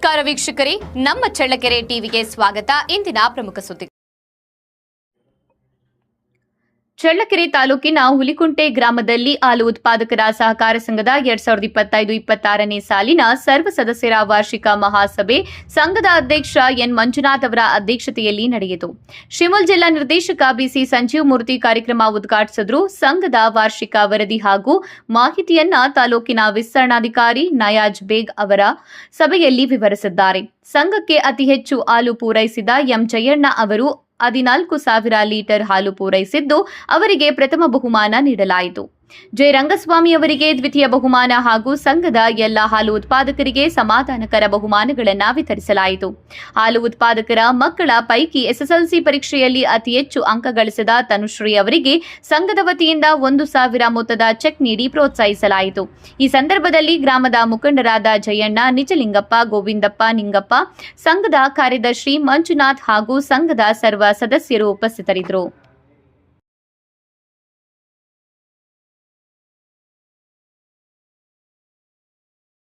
ನಮಸ್ಕಾರ ವೀಕ್ಷಕರೇ, ನಮ್ಮ ಚಳ್ಳಕೆರೆ ಟಿವಿಗೆ ಸ್ವಾಗತ. ಇಂದಿನ ಪ್ರಮುಖ ಸುದ್ದಿ. ಚಳ್ಳಕೆರೆ ತಾಲೂಕಿನ ಹುಲಿಕುಂಟೆ ಗ್ರಾಮದಲ್ಲಿ ಹಾಲು ಉತ್ಪಾದಕರ ಸಹಕಾರ ಸಂಘದ 2025-26ನೇ ಸಾಲಿನ ಸರ್ವ ಸದಸ್ಯರ ವಾರ್ಷಿಕ ಮಹಾಸಭೆ ಸಂಘದ ಅಧ್ಯಕ್ಷ ಎನ್ ಮಂಜುನಾಥ್ ಅವರ ಅಧ್ಯಕ್ಷತೆಯಲ್ಲಿ ನಡೆಯಿತು. ಶಿಮುಲ್ ಜಿಲ್ಲಾ ನಿರ್ದೇಶಕ ಬಿಸಿ ಸಂಜೀವ್ ಮೂರ್ತಿ ಕಾರ್ಯಕ್ರಮ ಉದ್ಘಾಟಿಸಿದರು. ಸಂಘದ ವಾರ್ಷಿಕ ವರದಿ ಹಾಗೂ ಮಾಹಿತಿಯನ್ನ ತಾಲೂಕಿನ ವಿಸ್ತರಣಾಧಿಕಾರಿ ನಯಾಜ್ ಬೇಗ್ ಅವರ ಸಭೆಯಲ್ಲಿ ವಿವರಿಸಿದ್ದಾರೆ. ಸಂಘಕ್ಕೆ ಅತಿ ಹೆಚ್ಚು ಹಾಲು ಪೂರೈಸಿದ ಎಂ ಜಯಣ್ಣ ಅವರು 14,000 ಲೀಟರ್ ಹಾಲು ಪೂರೈಸಿದ್ದು ಅವರಿಗೆ ಪ್ರಥಮ ಬಹುಮಾನ ನೀಡಲಾಯಿತು. ಜೆ ರಂಗಸ್ವಾಮಿ ಅವರಿಗೆ ದ್ವಿತೀಯ ಬಹುಮಾನ ಹಾಗೂ ಸಂಘದ ಎಲ್ಲ ಹಾಲು ಉತ್ಪಾದಕರಿಗೆ ಸಮಾಧಾನಕರ ಬಹುಮಾನಗಳನ್ನು ವಿತರಿಸಲಾಯಿತು. ಹಾಲು ಉತ್ಪಾದಕರ ಮಕ್ಕಳ ಪೈಕಿ ಎಸ್ಎಸ್ಎಲ್ಸಿ ಪರೀಕ್ಷೆಯಲ್ಲಿ ಅತಿ ಹೆಚ್ಚು ಅಂಕ ಗಳಿಸಿದ ತನುಶ್ರೀ ಅವರಿಗೆ ಸಂಘದ ವತಿಯಿಂದ 1,000 ಮೊತ್ತದ ಚೆಕ್ ನೀಡಿ ಪ್ರೋತ್ಸಾಹಿಸಲಾಯಿತು. ಈ ಸಂದರ್ಭದಲ್ಲಿ ಗ್ರಾಮದ ಮುಖಂಡರಾದ ಜಯಣ್ಣ, ನಿಜಲಿಂಗಪ್ಪ, ಗೋವಿಂದಪ್ಪ, ನಿಂಗಪ್ಪ, ಸಂಘದ ಕಾರ್ಯದರ್ಶಿ ಮಂಜುನಾಥ್ ಹಾಗೂ ಸಂಘದ ಸರ್ವ ಸದಸ್ಯರು ಉಪಸ್ಥಿತರಿದ್ದರು.